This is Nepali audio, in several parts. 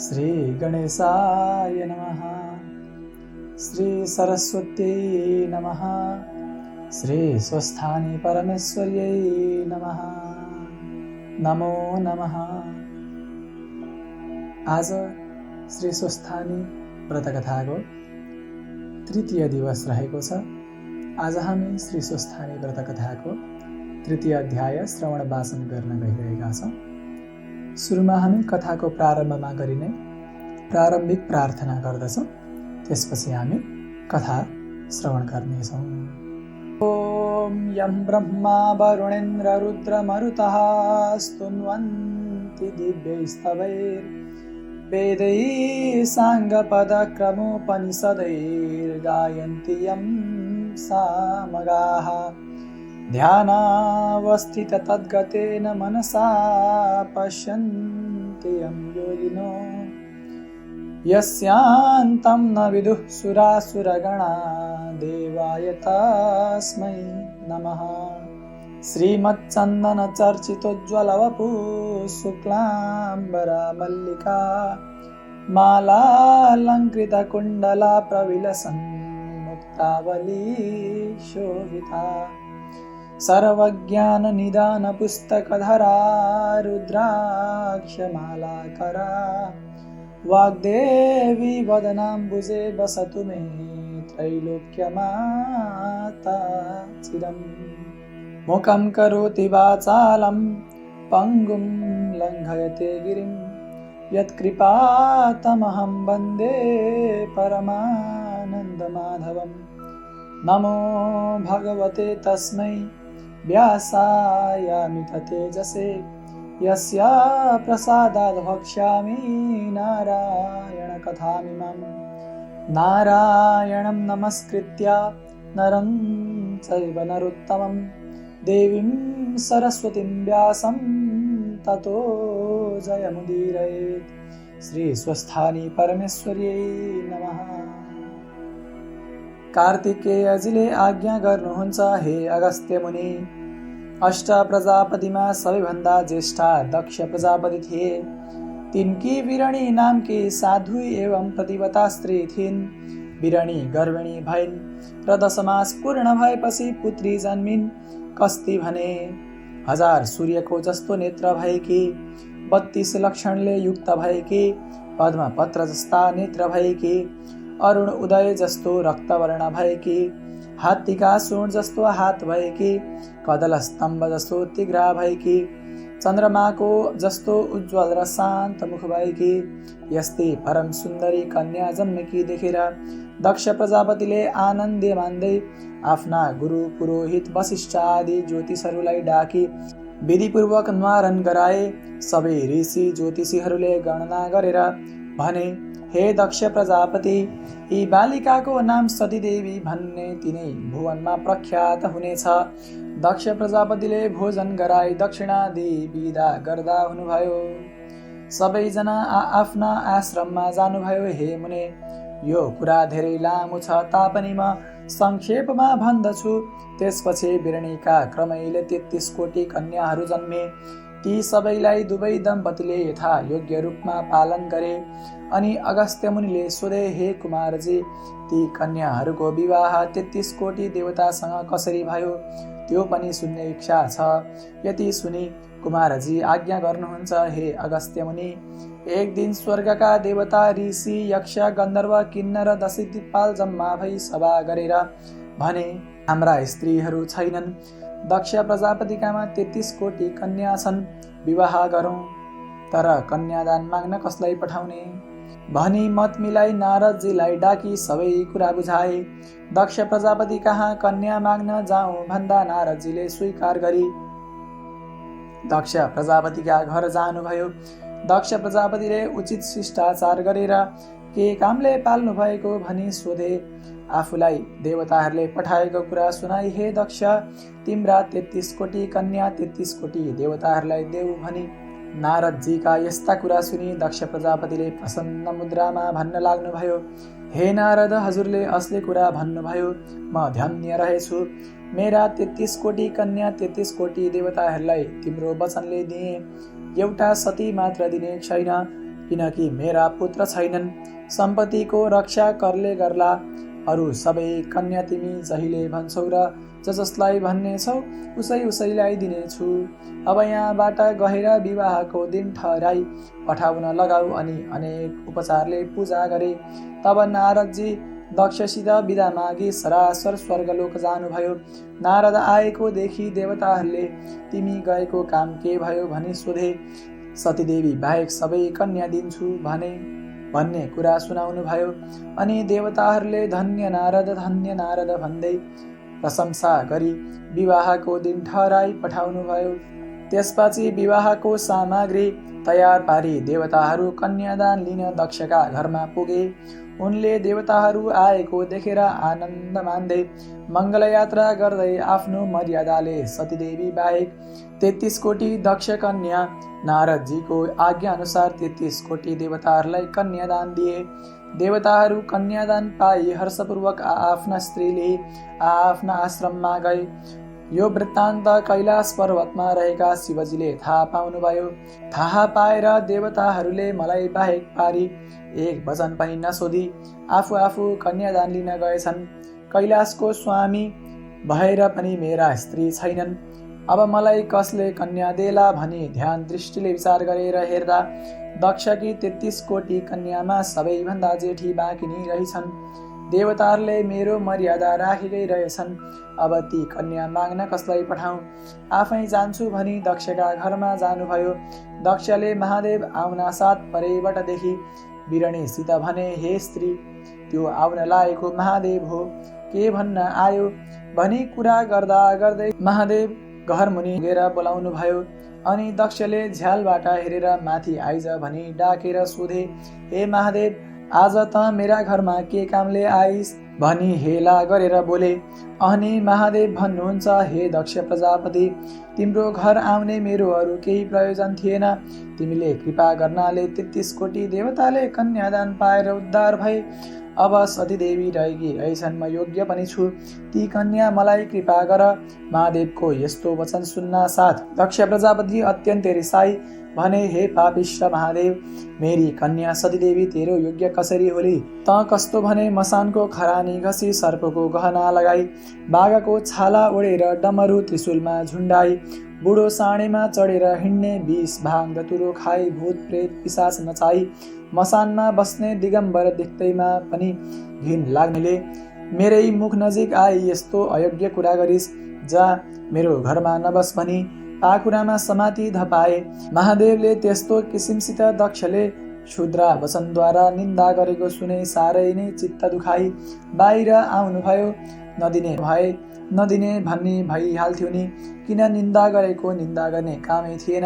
श्री गणेशाय नमः। श्री सरस्वत्यै नमः। श्री स्वस्थानी परमेश्वर्यै नमः। नमो नमः। आज श्री स्वस्थानी व्रतकथाको तृतीय दिवस रहेको छ। आज हामी श्री स्वस्थानी व्रतकथाको तृतीय अध्याय श्रवण वाचन गर्न गइरहेका छौँ। सुरुमा हामी कथाको प्रारम्भमा गरिने प्रारम्भिक प्रार्थना गर्दछौँ। त्यसपछि हामी कथा श्रवण गर्नेछौँ। ओम यं ब्रह्मा वरुणेन्द्र रुद्र मरुतः स्तुन्वन्ति दिव्यैस्तवैर् वेदैः साङ्गपदक्रमोपनिषदैर्गायन्ति यं सामगाः ध्यानावस्थित तद्गतेन मनसा पश्यन्ति यं योगिनो यस्यान्तं न विदुः सुरासुरगणा देवाय तस्मै नमः। श्रीमच्चन्दनचर्चितोज्ज्वलवपुः शुक्लाम्बरा मल्लिका मालालङ्कृतकुण्डला प्रविलसन् मुक्तावली शोभिता सर्वज्ञाननिदानपुस्तकधरा रुद्राक्षमालाकरा वाग्देवी वदनाम्बुजे वसतु मे त्रैलोक्यमाता चिरम्। मुखं करोति वाचालं पङ्गुं लङ्घयते गिरिं यत्कृपातमहं वन्दे परमानन्दमाधवम्। नमो भगवते तस्मै व्यासाय तेजसे यस्य प्रसादात् वक्ष्यामि नारायणकथामिमम्। नारायणं नमस्कृत्य नरं चैव नरोत्तमं देवीं सरस्वतीं व्यासं ततो जयमुदीरयेत्। श्री स्वस्थानी परमेश्वर्यै नमः। कार्तिकेयजीले आज्ञा गर्नुहुन्छ, हे अगस्त्य मुनि, अष्ट प्रजापतिमा सबैभन्दा ज्येष्ठा दक्ष प्रजापति थिए। तिनकी वीरणी नामकी साधु एवं प्रतिवता स्त्री थिइन्। वीरणी गर्भिणी भइन् र 10 मास पूर्ण भएपछि पुत्री जन्मिन्। कस्ती भने 1000 सूर्यको जस्तो नेत्र भएकी, 32 लक्षणले युक्त भएकी, पद्मपत्र जस्ता नेत्र भएकी, अरुण उदय जस्तो रक्तवर्ण भएकी, हात्तीका सूँड जस्तो हात भएकी, कदल स्तम्भ जस्तो तिघ्रा भएकी, चन्द्रमाको जस्तो उज्जवल र शान्त मुख भएकी यस्तै परम सुन्दरी कन्या जन्मेकी देखेर दक्ष प्रजापतिले आनन्द मान्दै आफ्ना गुरु पुरोहित वशिष्ठ आदि ज्योतिषहरूलाई डाकी विधिपूर्वक न्वारण गराए। सबै ऋषि ज्योतिषीहरूले गणना गरेर भने, हे दक्ष प्रजापति, यी बालिकाको नाम सतीदेवी भन्ने तिनै भुवनमा प्रख्यात हुनेछ। दक्ष प्रजापतिले भोजन गराई दक्षिणादि विदा गर्दा हुनुभयो। सबैजना आफ्ना आश्रममा जानुभयो। हे मुने, यो कुरा धेरै लामो छ तापनि म संक्षेपमा भन्दछु। त्यसपछि वीरणीका क्रमैले 33 कोटी कन्याहरू जन्मे। ती सबैलाई दुवै दम्पतिले यथा योग्य रूपमा पालन गरे। अनि अगस्त्य मुनिले सोधे, हे कुमारजी, ती कन्याहरूको विवाह 33 कोटी देवतासँग कसरी भयो, त्यो पनि सुन्ने इच्छा छ। यति सुनि कुमारजी आज्ञा गर्नुहुन्छ, हे अगस्त्य मुनि। एक दिन स्वर्गका देवता ऋषि यक्ष गन्धर्व किन्नर दशै दिक्पाल जम्मा भई सभा गरेर भने, हाम्रा स्त्रीहरू छैनन्। दक्ष प्रजापतिकामा 33 कोटी कन्या छन्। विवाह गरौँ, तर कन्यादान माग्न कसलाई पठाउने भनी मत मिलाई नारदजीलाई डाकी सबै कुरा बुझाए। दक्ष प्रजापति कहाँ कन्या माग्न जाउँ भन्दा नारदजीले स्वीकार गरी दक्ष प्रजापतिका घर जानुभयो। दक्ष प्रजापतिले उचित शिष्टाचार गरेर के कामले पाल्नु भएको भनी सोधे। आफूलाई देवताहरूले पठाएको कुरा सुनाई, हे दक्ष, तिम्रा 33 कोटी कन्या 33 कोटी देवताहरूलाई देऊ भनी नारदजीका यस्ता कुरा सुनि दक्ष प्रजापतिले प्रसन्न मुद्रामा भन्न लाग्नुभयो, हे नारद, हजुरले असली कुरा भन्नुभयो। म धन्य रहेछु। मेरा 33 कोटी कन्या 33 कोटी देवताहरूलाई तिम्रो वचनले दिए। एउटा सती मात्र दिने छैन। किनकि मेरा पुत्र छैनन्। सम्पत्तिको रक्षा करले गर्ला, अरू सबै कन्या तिमी जहिले भन्छौ र जसलाई भन्ने छौ उसैलाई दिनेछु। अब यहाँबाट गएर विवाहको दिन ठहराई पठाउन लगाऊ। अनि अनेक उपचारले पूजा गरे। तब नारदजी दक्षसित बिदा मागी सरासर स्वर्गलोक जानुभयो। नारद आएको देखि देवताहरूले तिमी गएको काम के भयो भनी सोधे। सतीदेवी बाहेक सबै कन्या दिन्छु भन्ने कुरा सुनाउनु भयो। अनि देवताहरूले धन्य नारद भन्दै प्रशंसा गरी विवाहको दिन ठहराई पठाउनु भयो। त्यसपछि विवाहको सामग्री तयार पारी देवताहरू कन्यादान लिन दक्षका घरमा पुगे। उनले देवताहरू आएको देखेर आनन्द मान्दै मङ्गलयात्रा गर्दै आफ्नो मर्यादाले सतीदेवी बाहेक 33 कोटी दक्ष कन्या नारदजीको आज्ञा अनुसार 33 कोटी देवताहरूलाई कन्यादान दिए। देवताहरू कन्यादान पाई हर्षपूर्वक आफ्ना स्त्रीले आफ्ना आश्रममा गए। यो वृत्तान्त कैलाश पर्वतमा रहेका शिवजीले थाहा पाउनुभयो। थाहा पाएर देवताहरूले मलाई बाहेक पारी एक वचन पनि नसोधी आफू कन्यादान लिन गएछन्। कैलाशको स्वामी भएर पनि मेरा स्त्री छैनन्। अब मलाई कसले कन्या देला भनी ध्यान दृष्टिले विचार गरेर हेर्दा दक्षकी 33 कोटी कन्यामा सबैभन्दा जेठी बाँकी रहेछन्। देवताहरूले मेरो मर्यादा राखेकै रहेछन्। अब ती कन्या माग्न कसलाई पठाउँ? आफै जान्छु भनी दक्षका घरमा जानुभयो। दक्षले महादेव आउन साथ परैबटदेखि बिरणीसित भने, हे स्त्री, त्यो आउन लागेको महादेव हो, के भन्न आयो भनी कुरा गर्दा गर्दै महादेव घर मुनि गएर बोलाउनु भयो। अनि दक्षले झ्यालबाट हेरेर माथि आइज भनी डाकेर सोधे, हे महादेव, आज त मेरा घरमा के कामले आइस भनी हेला गरेर बोले। अनि महादेव भन्नुहुन्छ, हे दक्ष प्रजापति, तिम्रो घर आउने मेरो अरू केही प्रयोजन थिएन। तिमीले कृपा गर्नाले 33 कोटी देवताले कन्यादान पाएर उद्धार भए। अब सतीदेवी रहेकी रहेछन्, म योग्य पनि छु। ती कन्या मलाई कृपा गर। महादेवको यस्तो वचन सुन्न साथ दक्ष प्रजापति अत्यन्तै रिसाई भने, हे पापिष्ट महादेव, मेरी कन्या सतीदेवी तेरो योग्य कसरी होली? त कस्तो भने मसानको खरानी घसी सर्पको गहना लगाई बाघको छाला ओढेर डमरू त्रिशूलमा झुन्डाई बुढो साँडेमा चढेर हिँड्ने 20 भाङ धतुरो खाई भूत प्रेत पिशाच नचाई मसानमा बस्ने दिगम्बर देख्दैमा पनि घिन लाग्नेले मेरै मुख नजिक आई यस्तो अयोग्य कुरा गरिस्, जा मेरो घरमा नबस भनी पाखुरामा समाती धपाए। महादेवले त्यस्तो किसिमसित दक्षले क्षुद्र वचनद्वारा निन्दा गरेको सुने साह्रै नै चित्त दुखाई बाहिर आउनुभयो। नदिने भन्ने भइहाल्थ्यो नि, किन निन्दा गरेको निन्दा गर्ने कामै थिएन।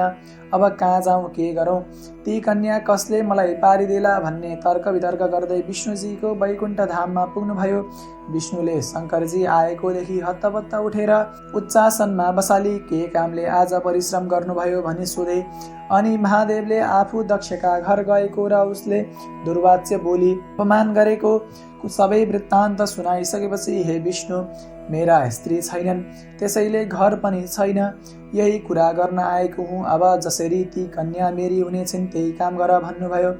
अब कहाँ जाउँ, के गरौँ? ती कन्या कसले मलाई पारिदेला भन्ने तर्क वितर्क गर्दै विष्णुजीको वैकुण्ठ धाममा पुग्नुभयो। विष्णुले शङ्करजी आएकोदेखि हत्तपत्त उठेर उच्चासनमा बसाली के कामले आज परिश्रम गर्नुभयो भनी सोधे। अनि महादेवले आफू दक्षका घर गएको र उसले दुर्वाच्य बोली अपमान गरेको सबै वृत्तान्त सुनाइसकेपछि, हे विष्णु, मेरा स्त्री छैनन्, त्यसैले घर पनि छैन, यही कुरा गर्न आएको हुँ। अब जसरी ती कन्या मेरी हुनेछन् त्यही काम गर भन्नुभयो।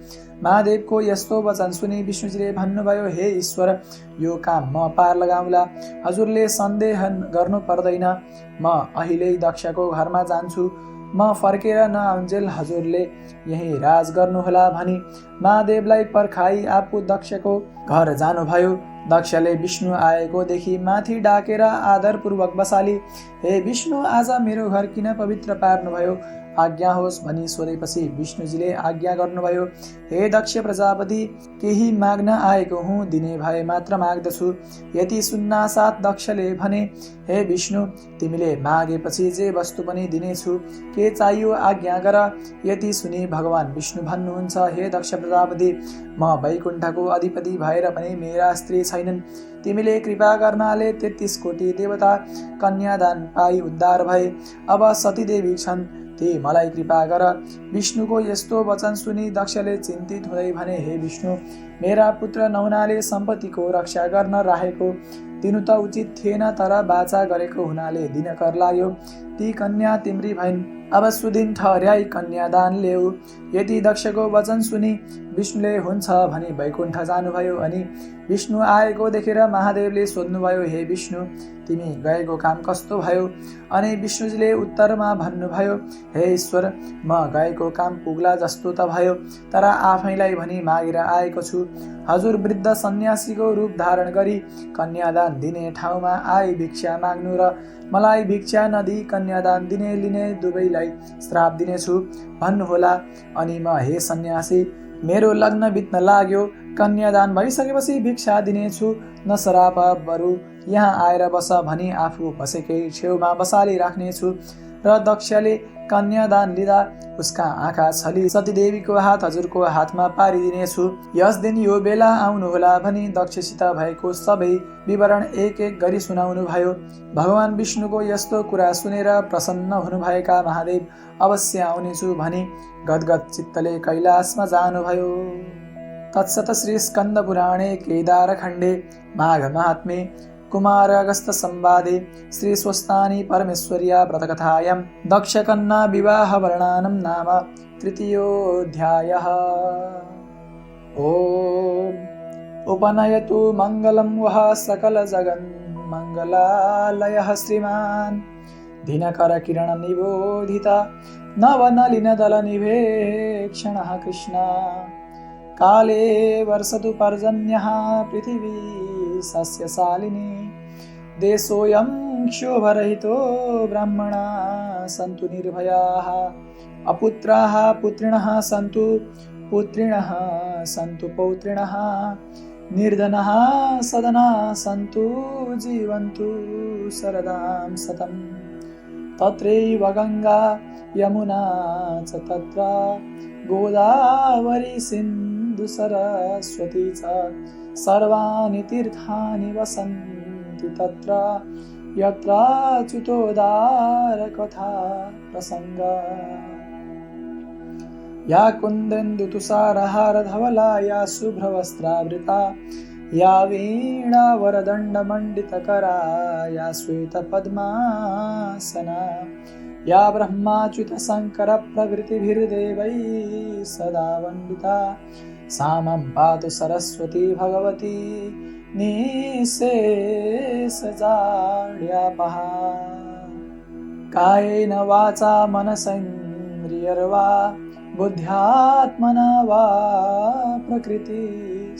महादेवको यस्तो वचन सुनि विष्णुजीले भन्नुभयो, हे ईश्वर, यो काम म पार लगाउँला, हजुरले सन्देह गर्नु पर्दैन। म अहिले दक्षको घरमा जान्छु, म फर्केर नआउन्जेल हजुरले यही राज गर्नुहोला भनी महादेवलाई पर्खाई आफू दक्षको घर जानुभयो। दक्षले विष्णु आएकोदेखि माथि डाकेर आदरपूर्वक बसाली, हे विष्णु, आज मेरो घर किन पवित्र पार्नुभयो? आज्ञा होस् भनी सोधेपछि विष्णुजीले आज्ञा गर्नुभयो, हे दक्ष प्रजापति, केही माग्न आएको हुँ, दिने भए मात्र माग्दछु। यति सुन्न साथ दक्षले भने, हे विष्णु, तिमीले मागेपछि जे वस्तु पनि दिनेछु, के चाहियो आज्ञा गर। यति सुनि भगवान विष्णु भन्नुहुन्छ, हे दक्ष प्रजापति, म वैकुण्ठको अधिपति भएर पनि मेरा स्त्री छैनन्। तिमीले कृपा गर्नाले 33 कोटी देवता कन्यादान पाई उद्धार भए। अब सतीदेवी छन्, ती मलाई कृपा गर। विष्णुको यस्तो वचन सुनि दक्षले चिन्तित हुँदै भने, हे विष्णु, मेरा पुत्र नहुनाले सम्पत्तिको रक्षा गर्न राखेको दिनु त उचित थिएन, तर बाचा गरेको हुनाले दिन कर लाग्यो। ती कन्या तिम्री भइन्, अब सुदिन ठहर्याई कन्यादान ल्याऊ। यदि दक्षको वचन सुनि विष्णुले हुन्छ भनी वैकुण्ठ जानुभयो। अनि विष्णु आएको देखेर महादेवले सोध्नुभयो, हे विष्णु, तिमी गएको काम कस्तो भयो? अनि विष्णुजीले उत्तरमा भन्नुभयो, हे ईश्वर, म गएको काम पुग्ला जस्तो त भयो, तर आफैलाई भनी मागेर आएको छु। हजुर वृद्ध सन्यासीको रूप धारण गरी कन्यादान दिने ठाउँमा आई भिक्षा माग्नु र मलाई भिक्षा नदिई कन्यादान दिने लिने दुवैलाई श्राप दिनेछु भन्नुहोला। अनि म, हे सन्यासी, मेरो लग्न बित्न लाग्यो, कन्यादान भइसकेपछि भिक्षा दिनेछु, न श्राप, बरु यहाँ आएर बस भनी आफू बसेकै छेउमा बसाली राख्नेछु। र दक्षले कन्यादान लिँदा उसका आँखा छली सतीदेवीको हात हजुरको हातमा पारिदिनेछु। यस दिन यो बेला आउनुहोला भनी दक्षसित भएको सबै विवरण एक एक गरी सुनाउनु भयो। भगवान विष्णुको यस्तो कुरा सुनेर प्रसन्न हुनुभएका महादेव अवश्य आउनेछु भनी गदगद चित्तले कैलाशमा जानुभयो। तत्सत श्री स्कन्द पुराणे केदार खण्डे माघ महात्म्ये कुमार अगस्त संवादे श्री स्वस्तानी परमेश्वर्या व्रतकथायां दक्षकन्या विवाह वर्णनम नाम तृतीयोऽध्यायः। ओम उपनयतु मंगलम वह सकल जगन् मंगलालयः श्रीमान् दिनकर किरण निबोधिता नवनलिन दल निभेक्षणः कृष्ण काले वर्षतु पर्जन्यः पृथिवी सस्यशालिनी देशोऽयं क्षोभरहितो ब्राह्मणाः सन्तु निर्भयाः अपुत्राः पुत्रिणः सन्तु पुत्रिणः सन्तु पौत्रिणः निर्धनाः सदनाः सन्तु जीवन्तु शरदां शतम् तत्रैव गंगा यमुना च तत्र गोदावरी सिन्धु सरस्वती च सर्वाणि तीर्थानि वसन्ति तत्र यत्राच्युतोदार कथा प्रसंग या कुन्देन्दु तुषारहार धवला या शुभ्रवस्त्रावृता या वीणा वरदंड मंडितकरा या श्वेत पद्मासना या ब्रह्माच्युत शंकर प्रभृतिभिर्देवैः सदा वन्दिता सा मां पातु सरस्वती भगवती निःशेषजाड्यापहा कायेन वाचा मनसेन्द्रियर्वा बुद्ध्यात्मना वा प्रकृति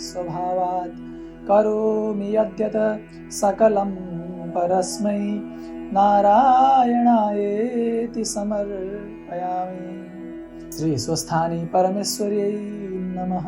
स्वभावात् करोमि यद्यत् सकलं परस्मै नारायणायेति समर्पयामि। श्री स्वस्थानी परमेश्वर्यै नमः।